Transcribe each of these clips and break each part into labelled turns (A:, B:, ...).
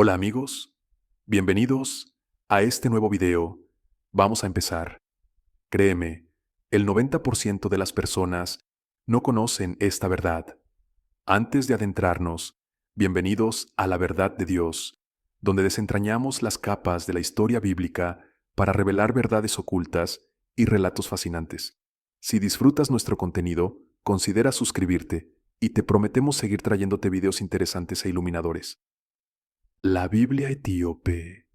A: Hola amigos, bienvenidos a este nuevo video. Vamos a empezar. Créeme, el 90% de las personas no conocen esta verdad. Antes de adentrarnos, bienvenidos a la verdad de Dios, donde desentrañamos las capas de la historia bíblica para revelar verdades ocultas y relatos fascinantes. Si disfrutas nuestro contenido, considera suscribirte y te prometemos seguir trayéndote videos interesantes e iluminadores. La Biblia etíope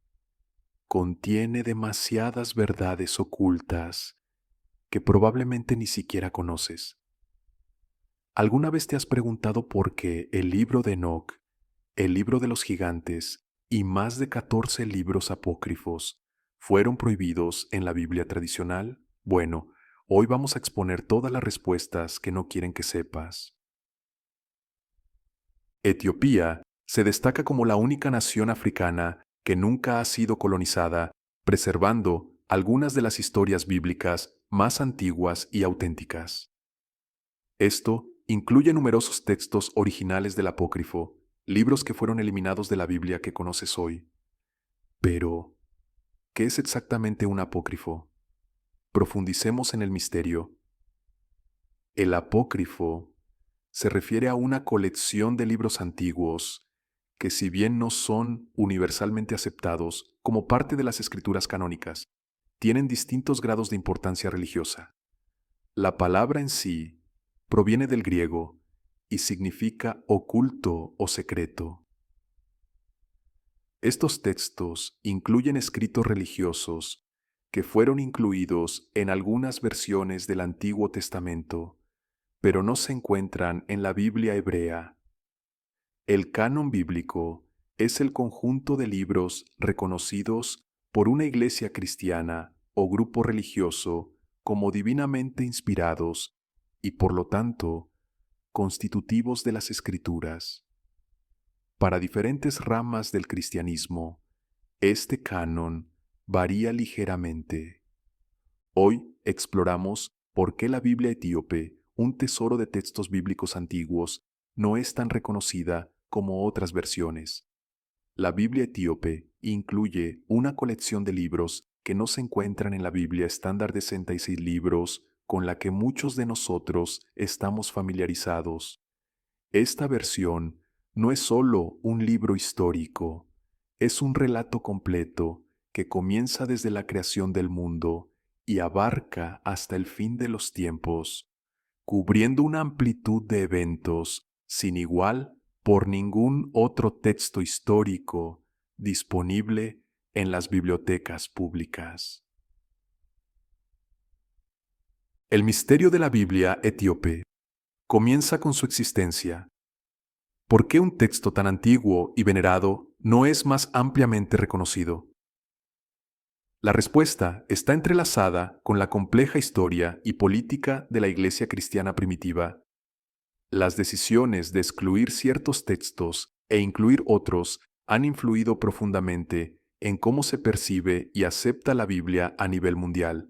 A: contiene demasiadas verdades ocultas que probablemente ni siquiera conoces. ¿Alguna vez te has preguntado por qué el libro de Enoc, el libro de los gigantes y más de 14 libros apócrifos fueron prohibidos en la Biblia tradicional? Bueno, hoy vamos a exponer todas las respuestas que no quieren que sepas. Etiopía se destaca como la única nación africana que nunca ha sido colonizada, preservando algunas de las historias bíblicas más antiguas y auténticas. Esto incluye numerosos textos originales del apócrifo, libros que fueron eliminados de la Biblia que conoces hoy. Pero, ¿qué es exactamente un apócrifo? Profundicemos en el misterio. El apócrifo se refiere a una colección de libros antiguos que, si bien no son universalmente aceptados como parte de las escrituras canónicas, tienen distintos grados de importancia religiosa. La palabra en sí proviene del griego y significa oculto o secreto. Estos textos incluyen escritos religiosos que fueron incluidos en algunas versiones del Antiguo Testamento, pero no se encuentran en la Biblia hebrea. El canon bíblico es el conjunto de libros reconocidos por una iglesia cristiana o grupo religioso como divinamente inspirados y, por lo tanto, constitutivos de las Escrituras. Para diferentes ramas del cristianismo, este canon varía ligeramente. Hoy exploramos por qué la Biblia etíope, un tesoro de textos bíblicos antiguos, no es tan reconocida como otras versiones. La Biblia etíope incluye una colección de libros que no se encuentran en la Biblia estándar de 66 libros con la que muchos de nosotros estamos familiarizados. Esta versión no es solo un libro histórico, es un relato completo que comienza desde la creación del mundo y abarca hasta el fin de los tiempos, cubriendo una amplitud de eventos sin igual por ningún otro texto histórico disponible en las bibliotecas públicas. El misterio de la Biblia etíope comienza con su existencia. ¿Por qué un texto tan antiguo y venerado no es más ampliamente reconocido? La respuesta está entrelazada con la compleja historia y política de la Iglesia cristiana primitiva. Las decisiones de excluir ciertos textos e incluir otros han influido profundamente en cómo se percibe y acepta la Biblia a nivel mundial.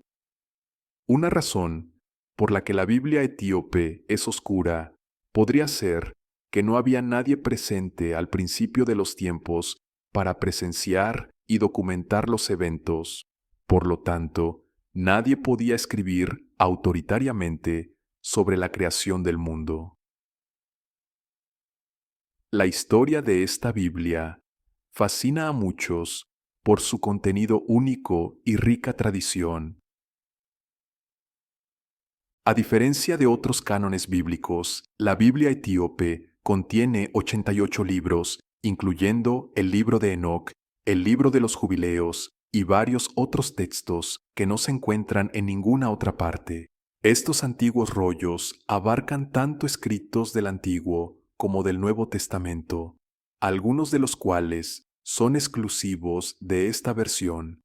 A: Una razón por la que la Biblia etíope es oscura podría ser que no había nadie presente al principio de los tiempos para presenciar y documentar los eventos. Por lo tanto, nadie podía escribir autoritariamente sobre la creación del mundo. La historia de esta Biblia fascina a muchos por su contenido único y rica tradición. A diferencia de otros cánones bíblicos, la Biblia etíope contiene 88 libros, incluyendo el libro de Enoc, el libro de los jubileos y varios otros textos que no se encuentran en ninguna otra parte. Estos antiguos rollos abarcan tanto escritos del Antiguo como del Nuevo Testamento, algunos de los cuales son exclusivos de esta versión.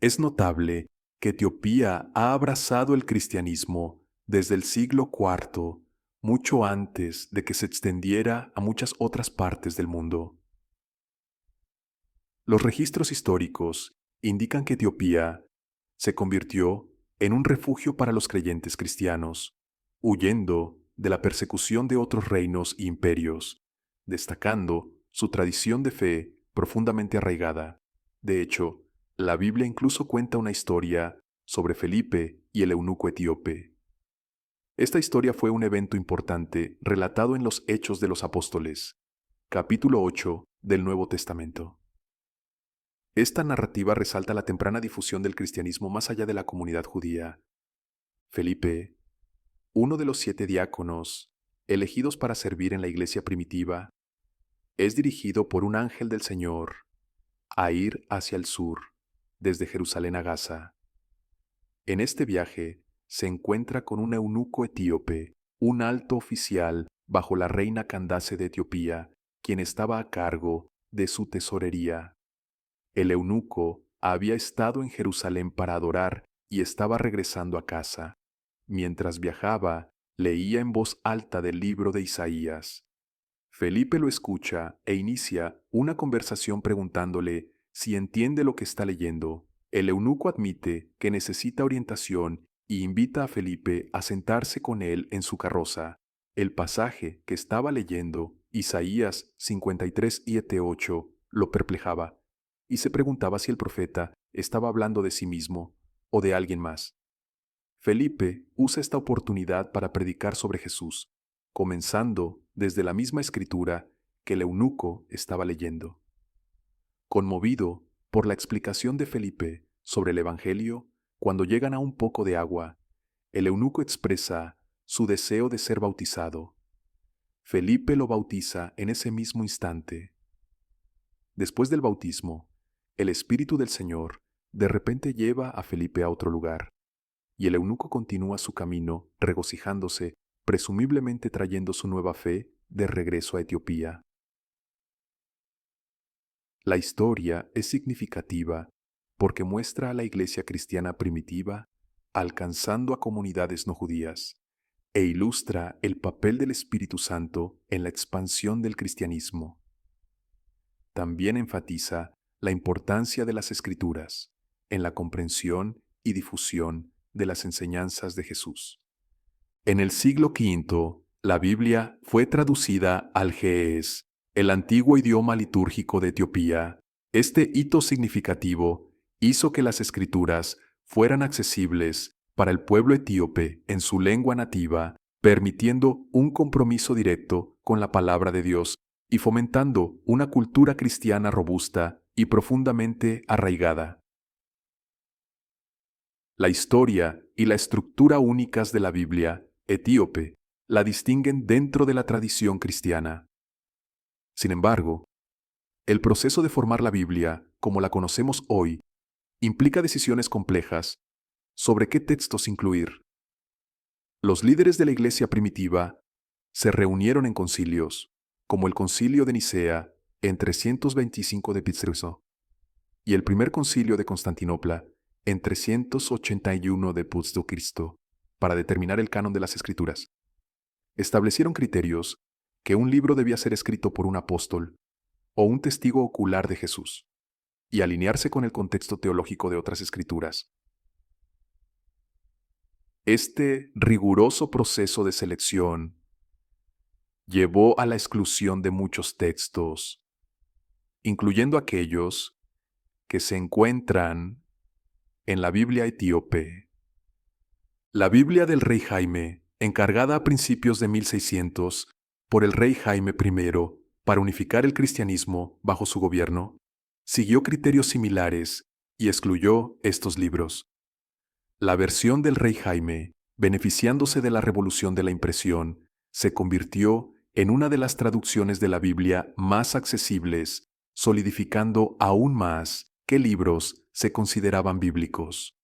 A: Es notable que Etiopía ha abrazado el cristianismo desde el siglo IV, mucho antes de que se extendiera a muchas otras partes del mundo. Los registros históricos indican que Etiopía se convirtió en un refugio para los creyentes cristianos, huyendo de la persecución de otros reinos e imperios, destacando su tradición de fe profundamente arraigada. De hecho, la Biblia incluso cuenta una historia sobre Felipe y el eunuco etíope. Esta historia fue un evento importante relatado en los Hechos de los Apóstoles, capítulo 8 del Nuevo Testamento. Esta narrativa resalta la temprana difusión del cristianismo más allá de la comunidad judía. Felipe, uno de los 7 diáconos elegidos para servir en la iglesia primitiva, es dirigido por un ángel del Señor a ir hacia el sur, desde Jerusalén a Gaza. En este viaje se encuentra con un eunuco etíope, un alto oficial bajo la reina Candace de Etiopía, quien estaba a cargo de su tesorería. El eunuco había estado en Jerusalén para adorar y estaba regresando a casa. Mientras viajaba, leía en voz alta del libro de Isaías. Felipe lo escucha e inicia una conversación preguntándole si entiende lo que está leyendo. El eunuco admite que necesita orientación y invita a Felipe a sentarse con él en su carroza. El pasaje que estaba leyendo, Isaías 53:7-8, lo perplejaba y se preguntaba si el profeta estaba hablando de sí mismo o de alguien más. Felipe usa esta oportunidad para predicar sobre Jesús, comenzando desde la misma escritura que el eunuco estaba leyendo. Conmovido por la explicación de Felipe sobre el Evangelio, cuando llegan a un poco de agua, el eunuco expresa su deseo de ser bautizado. Felipe lo bautiza en ese mismo instante. Después del bautismo, el Espíritu del Señor de repente lleva a Felipe a otro lugar, y el eunuco continúa su camino regocijándose, presumiblemente trayendo su nueva fe de regreso a Etiopía. La historia es significativa porque muestra a la iglesia cristiana primitiva alcanzando a comunidades no judías e ilustra el papel del Espíritu Santo en la expansión del cristianismo. También enfatiza la importancia de las Escrituras en la comprensión y difusión de las enseñanzas de Jesús. En el siglo V, la Biblia fue traducida al ge'ez, el antiguo idioma litúrgico de Etiopía. Este hito significativo hizo que las Escrituras fueran accesibles para el pueblo etíope en su lengua nativa, permitiendo un compromiso directo con la palabra de Dios y fomentando una cultura cristiana robusta y profundamente arraigada. La historia y la estructura únicas de la Biblia etíope la distinguen dentro de la tradición cristiana. Sin embargo, el proceso de formar la Biblia, como la conocemos hoy, implica decisiones complejas sobre qué textos incluir. Los líderes de la iglesia primitiva se reunieron en concilios, como el Concilio de Nicea en 325 de Pizarro y el primer Concilio de Constantinopla en 381 de Cristo, para determinar el canon de las Escrituras. Establecieron criterios que un libro debía ser escrito por un apóstol o un testigo ocular de Jesús, y alinearse con el contexto teológico de otras escrituras. Este riguroso proceso de selección llevó a la exclusión de muchos textos, incluyendo aquellos que se encuentran en la Biblia etíope. La Biblia del rey Jaime, encargada a principios de 1600 por el rey Jaime I para unificar el cristianismo bajo su gobierno, siguió criterios similares y excluyó estos libros. La versión del rey Jaime, beneficiándose de la revolución de la impresión, se convirtió en una de las traducciones de la Biblia más accesibles, solidificando aún más qué libros se consideraban bíblicos.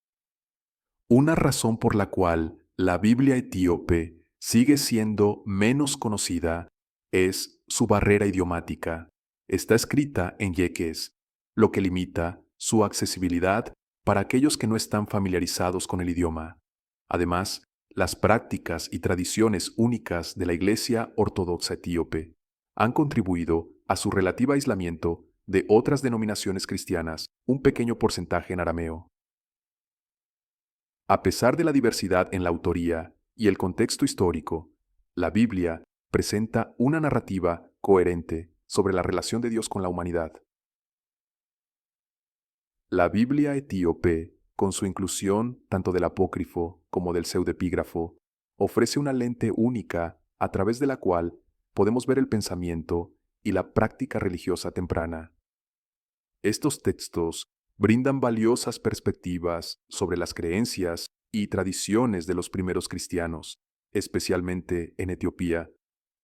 A: Una razón por la cual la Biblia etíope sigue siendo menos conocida es su barrera idiomática. Está escrita en yeques, lo que limita su accesibilidad para aquellos que no están familiarizados con el idioma. Además, las prácticas y tradiciones únicas de la Iglesia Ortodoxa etíope han contribuido a su relativo aislamiento de otras denominaciones cristianas, un pequeño porcentaje en arameo. A pesar de la diversidad en la autoría y el contexto histórico, la Biblia presenta una narrativa coherente sobre la relación de Dios con la humanidad. La Biblia etíope, con su inclusión tanto del apócrifo como del pseudepígrafo, ofrece una lente única a través de la cual podemos ver el pensamiento y la práctica religiosa temprana. Estos textos brindan valiosas perspectivas sobre las creencias y tradiciones de los primeros cristianos, especialmente en Etiopía,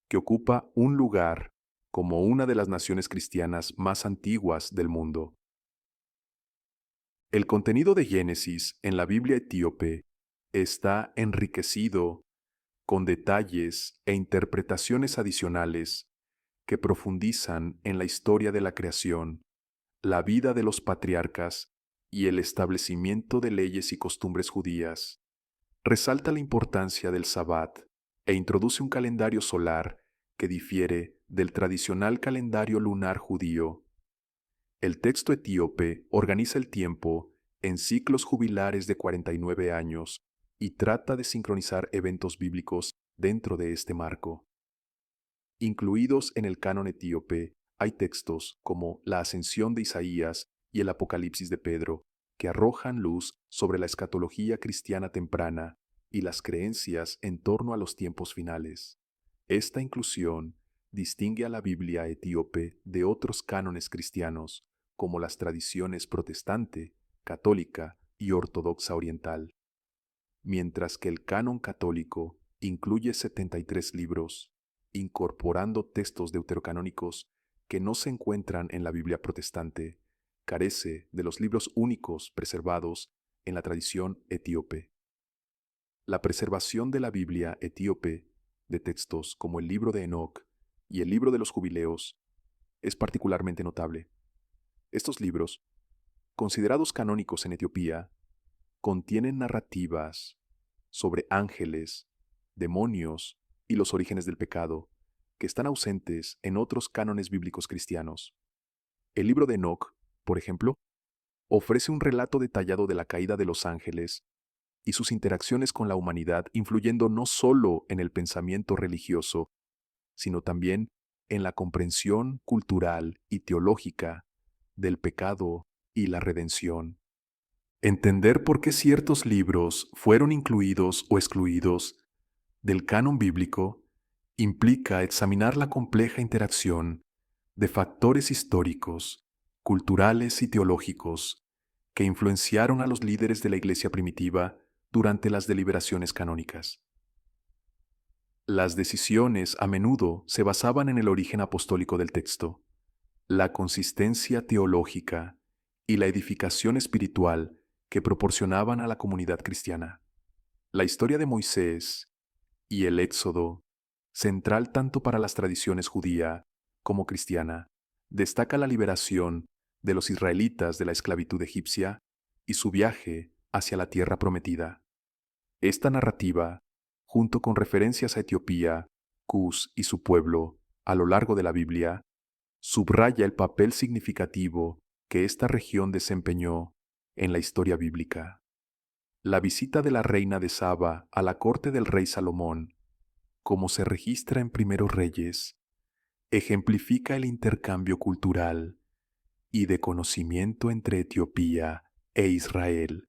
A: que ocupa un lugar como una de las naciones cristianas más antiguas del mundo. El contenido de Génesis en la Biblia etíope está enriquecido con detalles e interpretaciones adicionales que profundizan en la historia de la creación, la vida de los patriarcas y el establecimiento de leyes y costumbres judías. Resalta la importancia del Sabbat e introduce un calendario solar que difiere del tradicional calendario lunar judío. El texto etíope organiza el tiempo en ciclos jubilares de 49 años y trata de sincronizar eventos bíblicos dentro de este marco. Incluidos en el canon etíope hay textos como la Ascensión de Isaías y el Apocalipsis de Pedro, que arrojan luz sobre la escatología cristiana temprana y las creencias en torno a los tiempos finales. Esta inclusión distingue a la Biblia etíope de otros cánones cristianos, como las tradiciones protestante, católica y ortodoxa oriental, mientras que el canon católico incluye 73 libros, incorporando textos deuterocanónicos que no se encuentran en la Biblia protestante, carece de los libros únicos preservados en la tradición etíope. La preservación de la Biblia etíope de textos como el libro de Enoc y el libro de los Jubileos es particularmente notable. Estos libros, considerados canónicos en Etiopía, contienen narrativas sobre ángeles, demonios y los orígenes del pecado, que están ausentes en otros cánones bíblicos cristianos. El libro de Enoc, por ejemplo, ofrece un relato detallado de la caída de los ángeles y sus interacciones con la humanidad, influyendo no solo en el pensamiento religioso, sino también en la comprensión cultural y teológica del pecado y la redención. Entender por qué ciertos libros fueron incluidos o excluidos del canon bíblico implica examinar la compleja interacción de factores históricos, culturales y teológicos que influenciaron a los líderes de la Iglesia primitiva durante las deliberaciones canónicas. Las decisiones a menudo se basaban en el origen apostólico del texto, la consistencia teológica y la edificación espiritual que proporcionaban a la comunidad cristiana. La historia de Moisés y el Éxodo, central tanto para las tradiciones judía como cristiana, destaca la liberación de los israelitas de la esclavitud egipcia y su viaje hacia la tierra prometida. Esta narrativa, junto con referencias a Etiopía, Cus y su pueblo a lo largo de la Biblia, subraya el papel significativo que esta región desempeñó en la historia bíblica. La visita de la reina de Saba a la corte del rey Salomón, como se registra en Primeros Reyes, ejemplifica el intercambio cultural y de conocimiento entre Etiopía e Israel,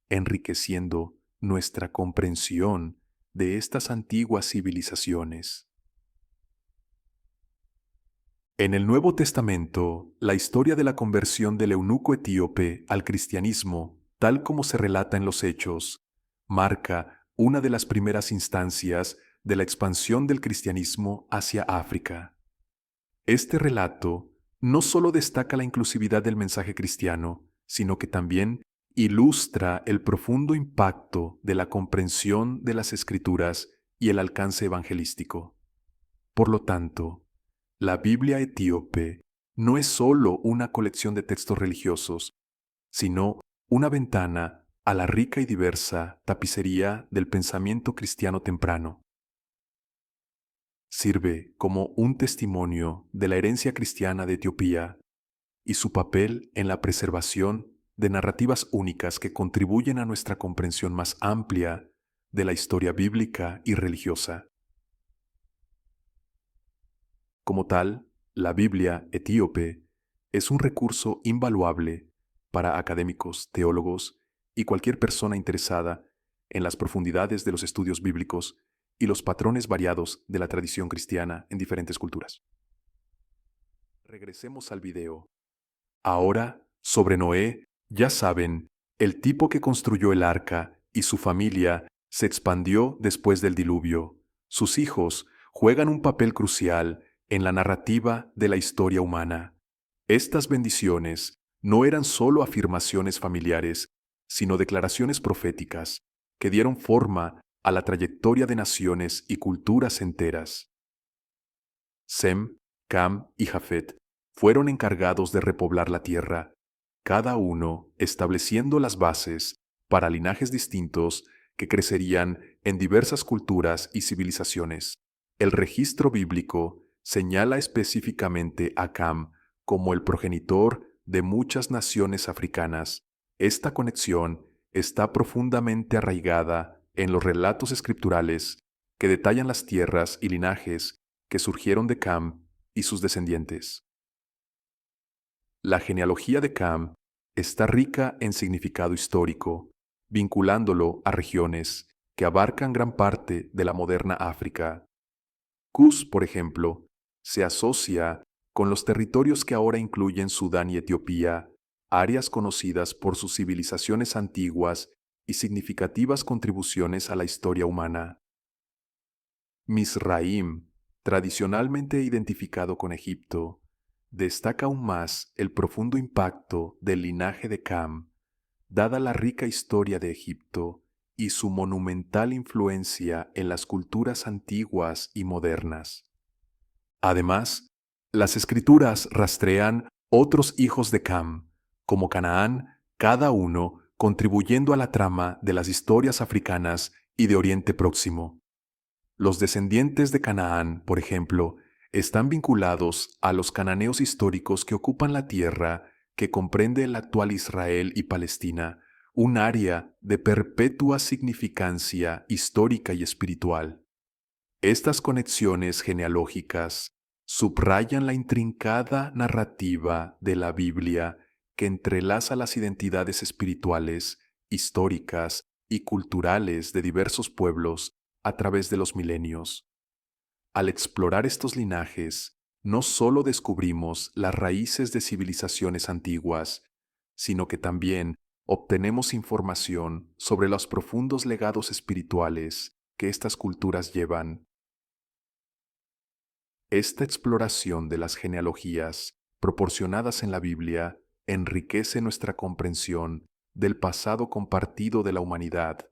A: enriqueciendo nuestra comprensión de estas antiguas civilizaciones. En el Nuevo Testamento, la historia de la conversión del eunuco etíope al cristianismo, tal como se relata en los Hechos, marca una de las primeras instancias de la expansión del cristianismo hacia África. Este relato no solo destaca la inclusividad del mensaje cristiano, sino que también ilustra el profundo impacto de la comprensión de las Escrituras y el alcance evangelístico. Por lo tanto, la Biblia etíope no es solo una colección de textos religiosos, sino una ventana a la rica y diversa tapicería del pensamiento cristiano temprano. Sirve como un testimonio de la herencia cristiana de Etiopía y su papel en la preservación de narrativas únicas que contribuyen a nuestra comprensión más amplia de la historia bíblica y religiosa. Como tal, la Biblia etíope es un recurso invaluable para académicos, teólogos y cualquier persona interesada en las profundidades de los estudios bíblicos y los patrones variados de la tradición cristiana en diferentes culturas. Regresemos al video. Ahora, sobre Noé, ya saben, el tipo que construyó el arca y su familia se expandió después del diluvio. Sus hijos juegan un papel crucial en la narrativa de la historia humana. Estas bendiciones no eran solo afirmaciones familiares, sino declaraciones proféticas que dieron forma a la trayectoria de naciones y culturas enteras. Sem, Cam y Jafet fueron encargados de repoblar la tierra, cada uno estableciendo las bases para linajes distintos que crecerían en diversas culturas y civilizaciones. El registro bíblico señala específicamente a Cam como el progenitor de muchas naciones africanas. Esta conexión está profundamente arraigada en los relatos escriturales que detallan las tierras y linajes que surgieron de Cam y sus descendientes. La genealogía de Cam está rica en significado histórico, vinculándolo a regiones que abarcan gran parte de la moderna África. Cus, por ejemplo, se asocia con los territorios que ahora incluyen Sudán y Etiopía, áreas conocidas por sus civilizaciones antiguas y significativas contribuciones a la historia humana. Misraim, tradicionalmente identificado con Egipto, destaca aún más el profundo impacto del linaje de Cam, dada la rica historia de Egipto y su monumental influencia en las culturas antiguas y modernas. Además, las escrituras rastrean otros hijos de Cam, como Canaán, cada uno contribuyendo a la trama de las historias africanas y de Oriente Próximo. Los descendientes de Canaán, por ejemplo, están vinculados a los cananeos históricos que ocupan la tierra que comprende el actual Israel y Palestina, un área de perpetua significancia histórica y espiritual. Estas conexiones genealógicas subrayan la intrincada narrativa de la Biblia que entrelaza las identidades espirituales, históricas y culturales de diversos pueblos a través de los milenios. Al explorar estos linajes, no solo descubrimos las raíces de civilizaciones antiguas, sino que también obtenemos información sobre los profundos legados espirituales que estas culturas llevan. Esta exploración de las genealogías proporcionadas en la Biblia enriquece nuestra comprensión del pasado compartido de la humanidad,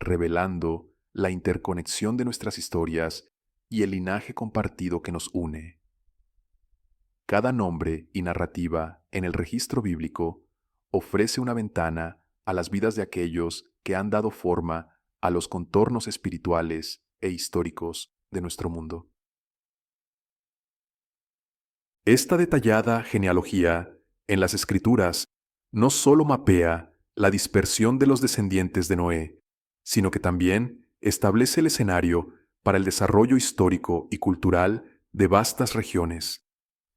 A: revelando la interconexión de nuestras historias y el linaje compartido que nos une. Cada nombre y narrativa en el registro bíblico ofrece una ventana a las vidas de aquellos que han dado forma a los contornos espirituales e históricos de nuestro mundo. Esta detallada genealogía en las Escrituras no solo mapea la dispersión de los descendientes de Noé, sino que también establece el escenario para el desarrollo histórico y cultural de vastas regiones.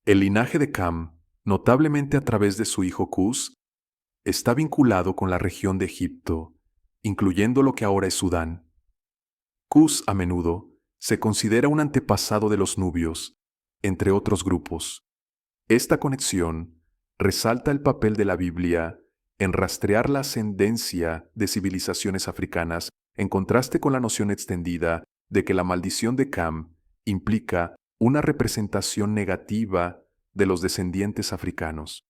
A: El linaje de Cam, notablemente a través de su hijo Cus, está vinculado con la región de Egipto, incluyendo lo que ahora es Sudán. Cus a menudo se considera un antepasado de los nubios, entre otros grupos. Esta conexión resalta el papel de la Biblia en rastrear la ascendencia de civilizaciones africanas en contraste con la noción extendida de que la maldición de Cam implica una representación negativa de los descendientes africanos.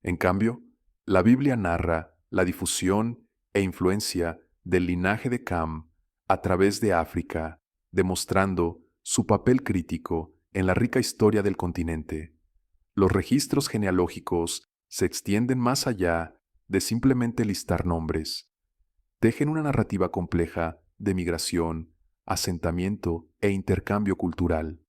A: En cambio, la Biblia narra la difusión e influencia del linaje de Cam a través de África, demostrando su papel crítico en la rica historia del continente. Los registros genealógicos se extienden más allá de simplemente listar nombres. Tejen una narrativa compleja de migración, asentamiento e intercambio cultural.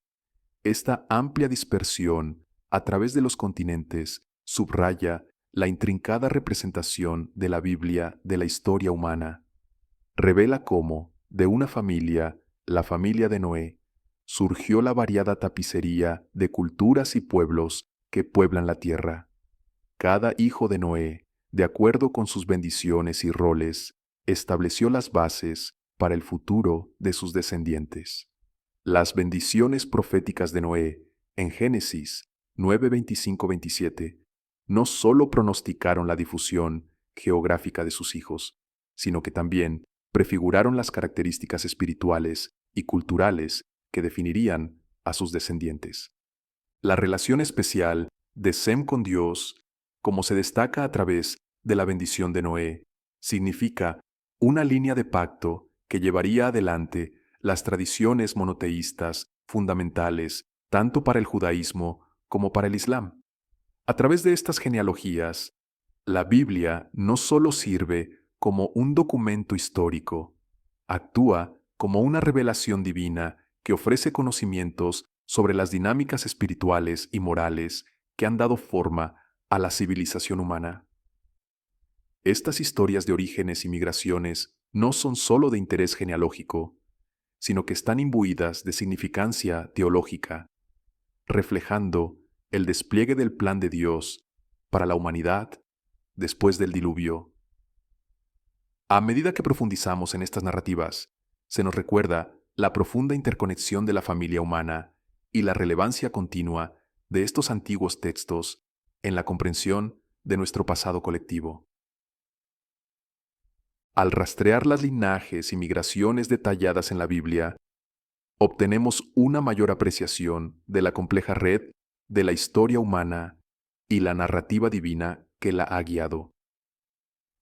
A: Esta amplia dispersión a través de los continentes subraya la intrincada representación de la Biblia de la historia humana. Revela cómo, de una familia, la familia de Noé, surgió la variada tapicería de culturas y pueblos que pueblan la tierra. Cada hijo de Noé de acuerdo con sus bendiciones y roles, estableció las bases para el futuro de sus descendientes. Las bendiciones proféticas de Noé en Génesis 9:25-27 no solo pronosticaron la difusión geográfica de sus hijos, sino que también prefiguraron las características espirituales y culturales que definirían a sus descendientes. La relación especial de Sem con Dios, como se destaca a través de la bendición de Noé, significa una línea de pacto que llevaría adelante las tradiciones monoteístas fundamentales tanto para el judaísmo como para el islam. A través de estas genealogías, la Biblia no solo sirve como un documento histórico, actúa como una revelación divina que ofrece conocimientos sobre las dinámicas espirituales y morales que han dado forma a la civilización humana. Estas historias de orígenes y migraciones no son solo de interés genealógico, sino que están imbuidas de significancia teológica, reflejando el despliegue del plan de Dios para la humanidad después del diluvio. A medida que profundizamos en estas narrativas, se nos recuerda la profunda interconexión de la familia humana y la relevancia continua de estos antiguos textos en la comprensión de nuestro pasado colectivo. Al rastrear las linajes y migraciones detalladas en la Biblia, obtenemos una mayor apreciación de la compleja red de la historia humana y la narrativa divina que la ha guiado.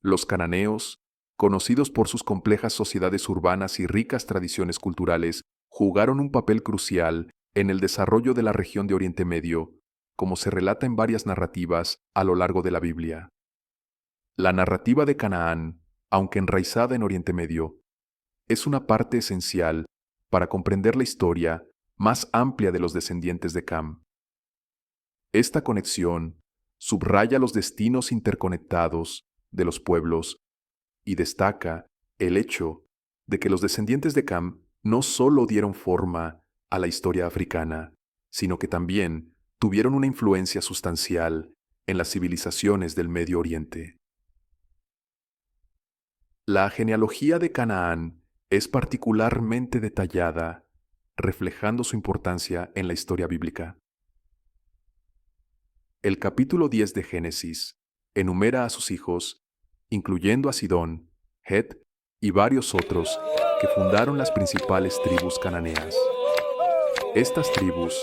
A: Los cananeos, conocidos por sus complejas sociedades urbanas y ricas tradiciones culturales, jugaron un papel crucial en el desarrollo de la región de Oriente Medio, como se relata en varias narrativas a lo largo de la Biblia. La narrativa de Canaán, aunque enraizada en Oriente Medio, es una parte esencial para comprender la historia más amplia de los descendientes de Cam. Esta conexión subraya los destinos interconectados de los pueblos y destaca el hecho de que los descendientes de Cam no solo dieron forma a la historia africana, sino que también tuvieron una influencia sustancial en las civilizaciones del Medio Oriente. La genealogía de Canaán es particularmente detallada, reflejando su importancia en la historia bíblica. El capítulo 10 de Génesis enumera a sus hijos, incluyendo a Sidón, Het y varios otros que fundaron las principales tribus cananeas. Estas tribus,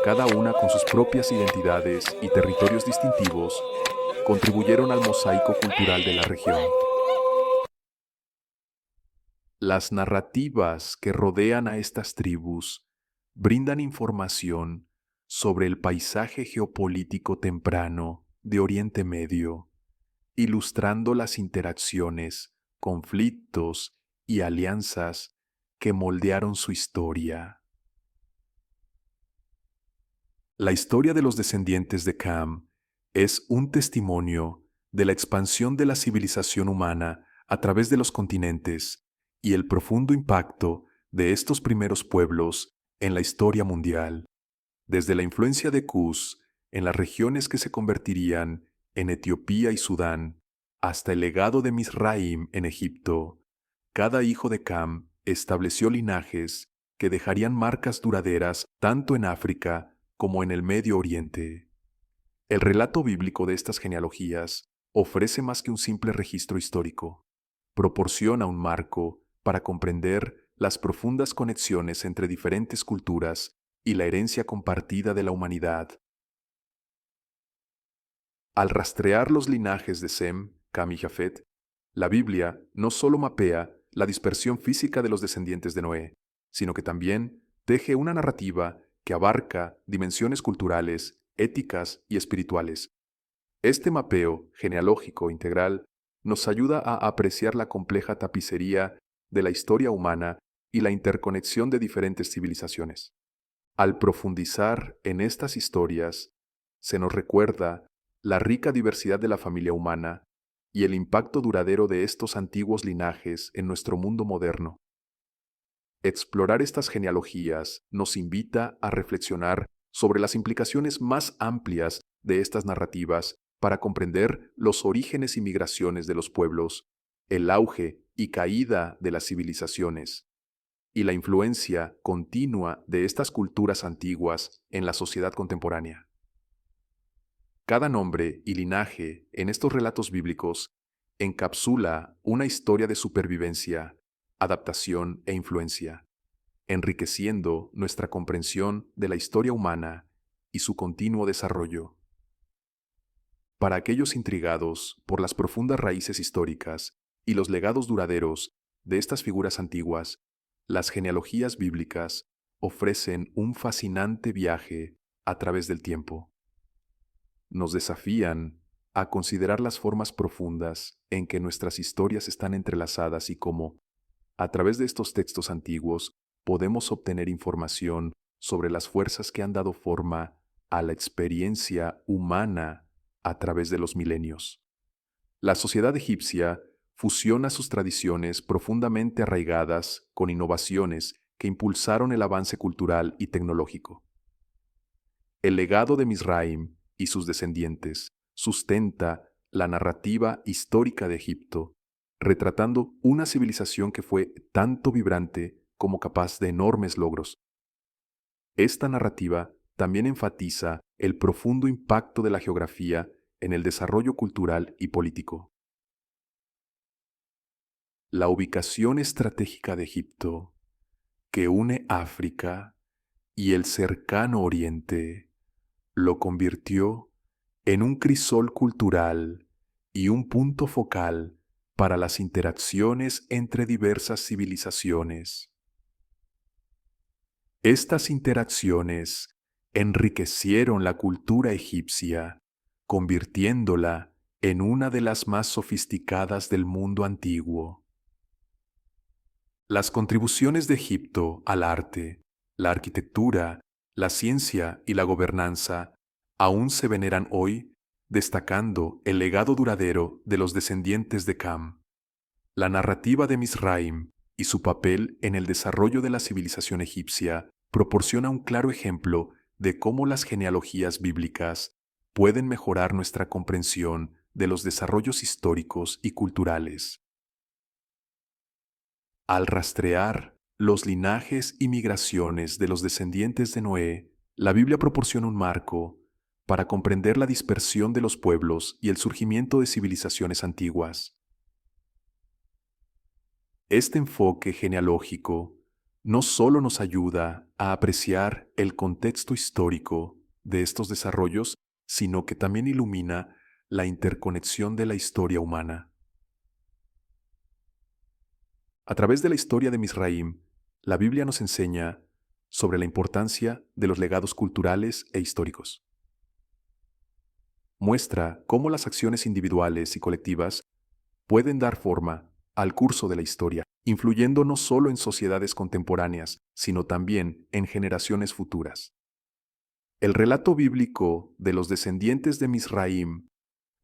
A: cada una con sus propias identidades y territorios distintivos, contribuyeron al mosaico cultural de la región. Las narrativas que rodean a estas tribus brindan información sobre el paisaje geopolítico temprano de Oriente Medio, ilustrando las interacciones, conflictos y alianzas que moldearon su historia. La historia de los descendientes de Cam es un testimonio de la expansión de la civilización humana a través de los continentes y el profundo impacto de estos primeros pueblos en la historia mundial, desde la influencia de Cus en las regiones que se convertirían en Etiopía y Sudán, hasta el legado de Misraim en Egipto. Cada hijo de Cam estableció linajes que dejarían marcas duraderas tanto en África como en el Medio Oriente. El relato bíblico de estas genealogías ofrece más que un simple registro histórico. Proporciona un marco para comprender las profundas conexiones entre diferentes culturas y la herencia compartida de la humanidad. Al rastrear los linajes de Sem, Cam y Jafet, la Biblia no solo mapea la dispersión física de los descendientes de Noé, sino que también teje una narrativa que abarca dimensiones culturales, éticas y espirituales. Este mapeo genealógico integral nos ayuda a apreciar la compleja tapicería de la historia humana y la interconexión de diferentes civilizaciones. Al profundizar en estas historias, se nos recuerda la rica diversidad de la familia humana y el impacto duradero de estos antiguos linajes en nuestro mundo moderno. Explorar estas genealogías nos invita a reflexionar sobre las implicaciones más amplias de estas narrativas para comprender los orígenes y migraciones de los pueblos, el auge y caída de las civilizaciones, y la influencia continua de estas culturas antiguas en la sociedad contemporánea. Cada nombre y linaje en estos relatos bíblicos encapsula una historia de supervivencia, adaptación e influencia, enriqueciendo nuestra comprensión de la historia humana y su continuo desarrollo. Para aquellos intrigados por las profundas raíces históricas y los legados duraderos de estas figuras antiguas, las genealogías bíblicas ofrecen un fascinante viaje a través del tiempo. Nos desafían a considerar las formas profundas en que nuestras historias están entrelazadas y cómo, a través de estos textos antiguos, podemos obtener información sobre las fuerzas que han dado forma a la experiencia humana a través de los milenios. La sociedad egipcia fusiona sus tradiciones profundamente arraigadas con innovaciones que impulsaron el avance cultural y tecnológico. El legado de Misraim y sus descendientes sustenta la narrativa histórica de Egipto, retratando una civilización que fue tanto vibrante como capaz de enormes logros. Esta narrativa también enfatiza el profundo impacto de la geografía en el desarrollo cultural y político. La ubicación estratégica de Egipto, que une África y el cercano Oriente, lo convirtió en un crisol cultural y un punto focal para las interacciones entre diversas civilizaciones. Estas interacciones enriquecieron la cultura egipcia, convirtiéndola en una de las más sofisticadas del mundo antiguo. Las contribuciones de Egipto al arte, la arquitectura, la ciencia y la gobernanza aún se veneran hoy, destacando el legado duradero de los descendientes de Cam. La narrativa de Misraim y su papel en el desarrollo de la civilización egipcia proporciona un claro ejemplo de cómo las genealogías bíblicas pueden mejorar nuestra comprensión de los desarrollos históricos y culturales. Al rastrear los linajes y migraciones de los descendientes de Noé, la Biblia proporciona un marco para comprender la dispersión de los pueblos y el surgimiento de civilizaciones antiguas. Este enfoque genealógico no solo nos ayuda a apreciar el contexto histórico de estos desarrollos, sino que también ilumina la interconexión de la historia humana. A través de la historia de Misraim, la Biblia nos enseña sobre la importancia de los legados culturales e históricos. Muestra cómo las acciones individuales y colectivas pueden dar forma al curso de la historia, influyendo no solo en sociedades contemporáneas, sino también en generaciones futuras. El relato bíblico de los descendientes de Misraim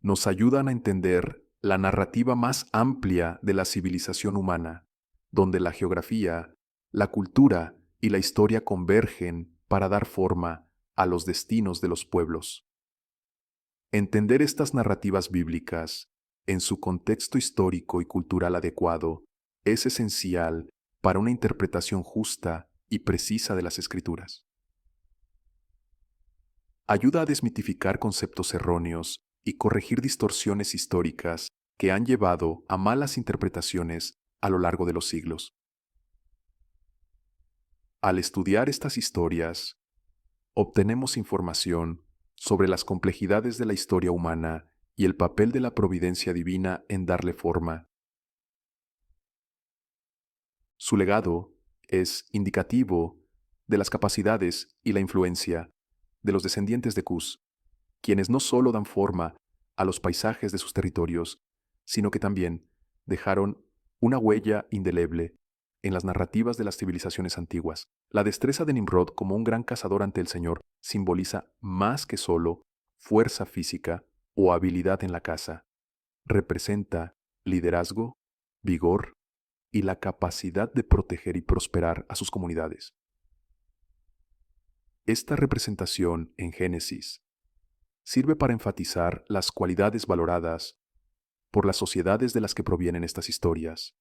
A: nos ayudan a entender la narrativa más amplia de la civilización humana, donde la geografía, la cultura y la historia convergen para dar forma a los destinos de los pueblos. Entender estas narrativas bíblicas en su contexto histórico y cultural adecuado es esencial para una interpretación justa y precisa de las Escrituras. Ayuda a desmitificar conceptos erróneos y corregir distorsiones históricas que han llevado a malas interpretaciones a lo largo de los siglos. Al estudiar estas historias, obtenemos información sobre las complejidades de la historia humana y el papel de la providencia divina en darle forma. Su legado es indicativo de las capacidades y la influencia de los descendientes de Cus, quienes no solo dan forma a los paisajes de sus territorios, sino que también dejaron una huella indeleble en las narrativas de las civilizaciones antiguas. La destreza de Nimrod como un gran cazador ante el Señor simboliza más que solo fuerza física o habilidad en la caza. Representa liderazgo, vigor y la capacidad de proteger y prosperar a sus comunidades. Esta representación en Génesis sirve para enfatizar las cualidades valoradas por las sociedades de las que provienen estas historias,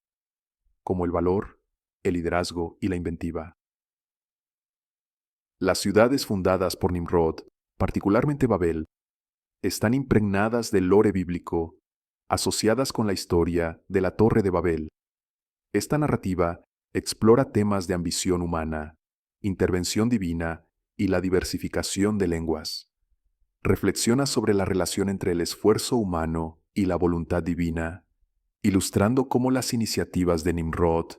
A: como el valor, el liderazgo y la inventiva. Las ciudades fundadas por Nimrod, particularmente Babel, están impregnadas del lore bíblico, asociadas con la historia de la Torre de Babel. Esta narrativa explora temas de ambición humana, intervención divina y la diversificación de lenguas. Reflexiona sobre la relación entre el esfuerzo humano y la voluntad divina, ilustrando cómo las iniciativas de Nimrod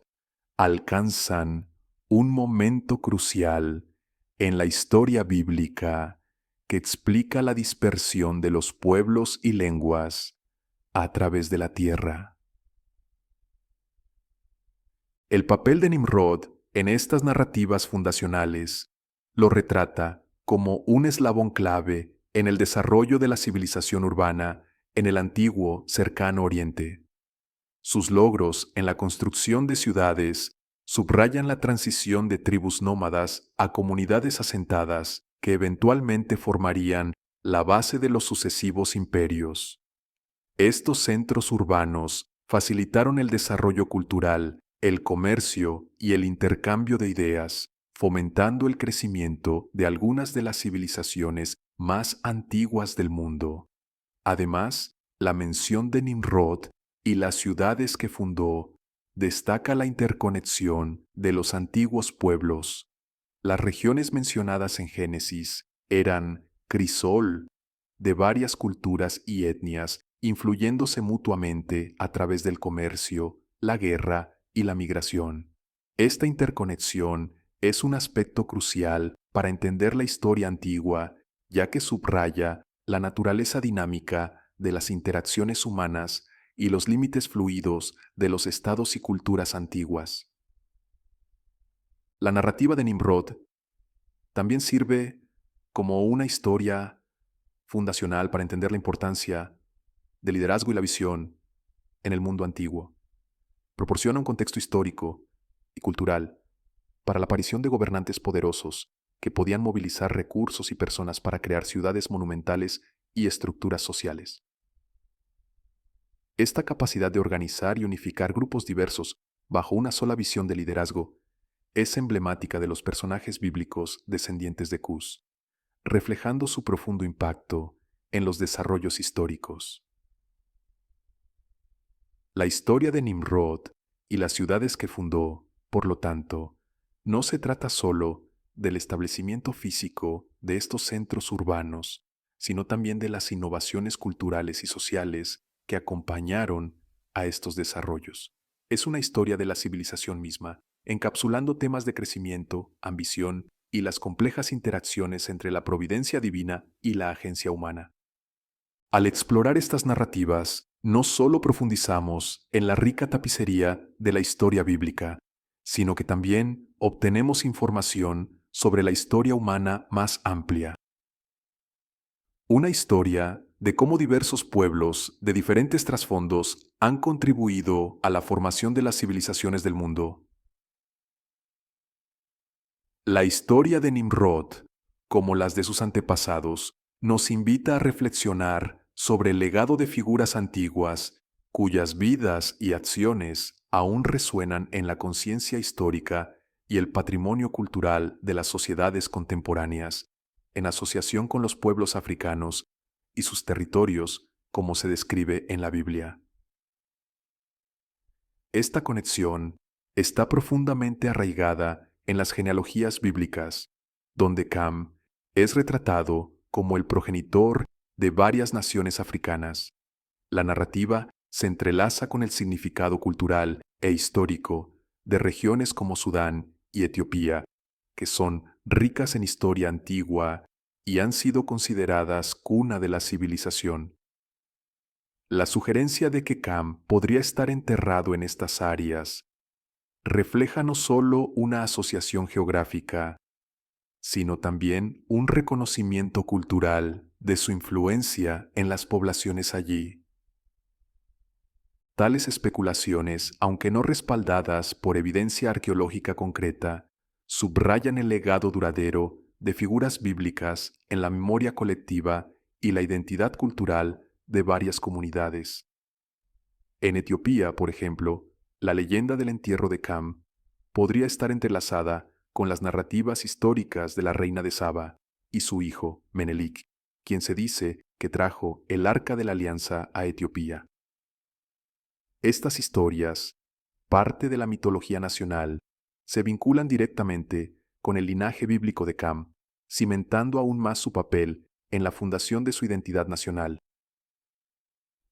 A: alcanzan un momento crucial en la historia bíblica que explica la dispersión de los pueblos y lenguas a través de la tierra. El papel de Nimrod en estas narrativas fundacionales lo retrata como un eslabón clave en el desarrollo de la civilización urbana en el antiguo cercano Oriente. Sus logros en la construcción de ciudades subrayan la transición de tribus nómadas a comunidades asentadas que eventualmente formarían la base de los sucesivos imperios. Estos centros urbanos facilitaron el desarrollo cultural, el comercio y el intercambio de ideas, fomentando el crecimiento de algunas de las civilizaciones más antiguas del mundo. Además, la mención de Nimrod y las ciudades que fundó destaca la interconexión de los antiguos pueblos. Las regiones mencionadas en Génesis eran crisol de varias culturas y etnias, influyéndose mutuamente a través del comercio, la guerra y la migración. Esta interconexión es un aspecto crucial para entender la historia antigua, ya que subraya la naturaleza dinámica de las interacciones humanas y los límites fluidos de los estados y culturas antiguas. La narrativa de Nimrod también sirve como una historia fundacional para entender la importancia del liderazgo y la visión en el mundo antiguo. Proporciona un contexto histórico y cultural para la aparición de gobernantes poderosos que podían movilizar recursos y personas para crear ciudades monumentales y estructuras sociales. Esta capacidad de organizar y unificar grupos diversos bajo una sola visión de liderazgo es emblemática de los personajes bíblicos descendientes de Cus, reflejando su profundo impacto en los desarrollos históricos. La historia de Nimrod y las ciudades que fundó, por lo tanto, no se trata solo del establecimiento físico de estos centros urbanos, sino también de las innovaciones culturales y sociales que acompañaron a estos desarrollos. Es una historia de la civilización misma, encapsulando temas de crecimiento, ambición y las complejas interacciones entre la providencia divina y la agencia humana. Al explorar estas narrativas, no solo profundizamos en la rica tapicería de la historia bíblica, sino que también obtenemos información sobre la historia humana más amplia. Una historia de cómo diversos pueblos de diferentes trasfondos han contribuido a la formación de las civilizaciones del mundo. La historia de Nimrod, como las de sus antepasados, nos invita a reflexionar sobre el legado de figuras antiguas cuyas vidas y acciones aún resuenan en la conciencia histórica y el patrimonio cultural de las sociedades contemporáneas, en asociación con los pueblos africanos y sus territorios, como se describe en la Biblia. Esta conexión está profundamente arraigada en las genealogías bíblicas, donde Cam es retratado como el progenitor de varias naciones africanas. La narrativa se entrelaza con el significado cultural e histórico de regiones como Sudán y Etiopía, que son ricas en historia antigua y han sido consideradas cuna de la civilización. La sugerencia de que Cam podría estar enterrado en estas áreas refleja no solo una asociación geográfica, sino también un reconocimiento cultural de su influencia en las poblaciones allí. Tales especulaciones, aunque no respaldadas por evidencia arqueológica concreta, subrayan el legado duradero de figuras bíblicas en la memoria colectiva y la identidad cultural de varias comunidades. En Etiopía, por ejemplo, la leyenda del entierro de Cam podría estar entrelazada con las narrativas históricas de la reina de Saba y su hijo, Menelik, quien se dice que trajo el Arca de la Alianza a Etiopía. Estas historias, parte de la mitología nacional, se vinculan directamente con el linaje bíblico de Cam, cimentando aún más su papel en la fundación de su identidad nacional.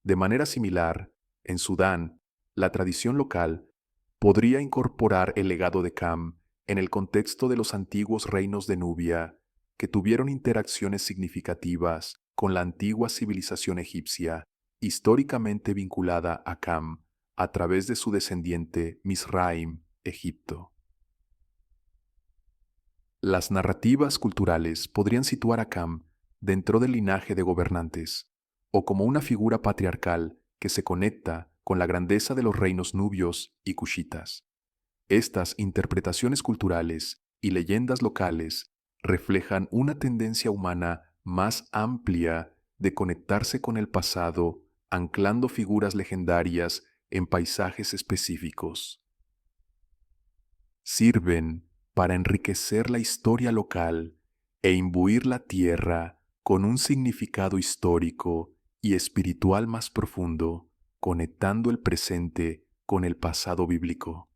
A: De manera similar, en Sudán, la tradición local podría incorporar el legado de Cam en el contexto de los antiguos reinos de Nubia, que tuvieron interacciones significativas con la antigua civilización egipcia, históricamente vinculada a Cam a través de su descendiente Misraim, Egipto. Las narrativas culturales podrían situar a Cam dentro del linaje de gobernantes, o como una figura patriarcal que se conecta con la grandeza de los reinos nubios y cushitas. Estas interpretaciones culturales y leyendas locales reflejan una tendencia humana más amplia de conectarse con el pasado, anclando figuras legendarias en paisajes específicos. Sirven para enriquecer la historia local e imbuir la tierra con un significado histórico y espiritual más profundo, conectando el presente con el pasado bíblico.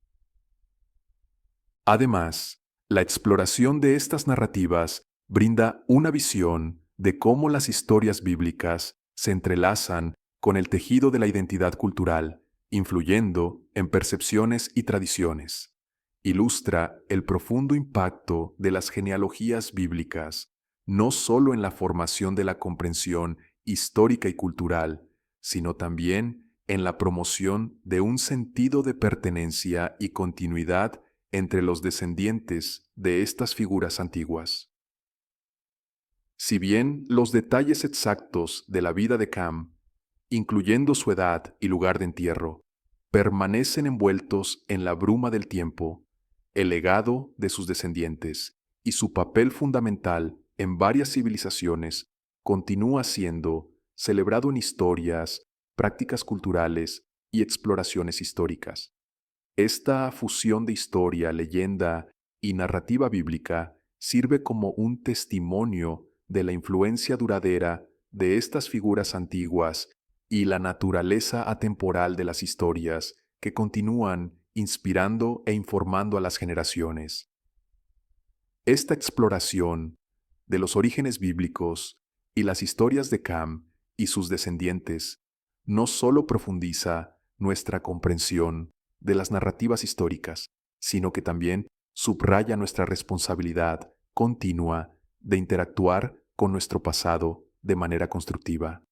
A: Además, la exploración de estas narrativas brinda una visión de cómo las historias bíblicas se entrelazan con el tejido de la identidad cultural, influyendo en percepciones y tradiciones. Ilustra el profundo impacto de las genealogías bíblicas, no solo en la formación de la comprensión histórica y cultural, sino también en la promoción de un sentido de pertenencia y continuidad entre los descendientes de estas figuras antiguas. Si bien los detalles exactos de la vida de Cam, incluyendo su edad y lugar de entierro, permanecen envueltos en la bruma del tiempo, el legado de sus descendientes y su papel fundamental en varias civilizaciones continúa siendo celebrado en historias, prácticas culturales y exploraciones históricas. Esta fusión de historia, leyenda y narrativa bíblica sirve como un testimonio de la influencia duradera de estas figuras antiguas y la naturaleza atemporal de las historias que continúan inspirando e informando a las generaciones. Esta exploración de los orígenes bíblicos y las historias de Cam y sus descendientes no solo profundiza nuestra comprensión de las narrativas históricas, sino que también subraya nuestra responsabilidad continua de interactuar con nuestro pasado de manera constructiva.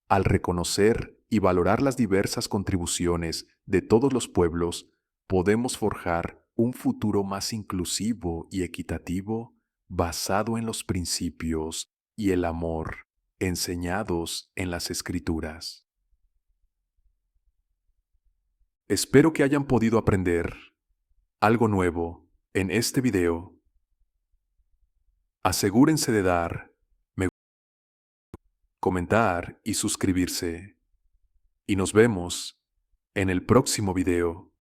A: Al reconocer y valorar las diversas contribuciones de todos los pueblos, podemos forjar un futuro más inclusivo y equitativo basado en los principios y el amor enseñados en las Escrituras. Espero que hayan podido aprender algo nuevo en este video. Asegúrense de dar me gusta, comentar y suscribirse. Y nos vemos en el próximo video.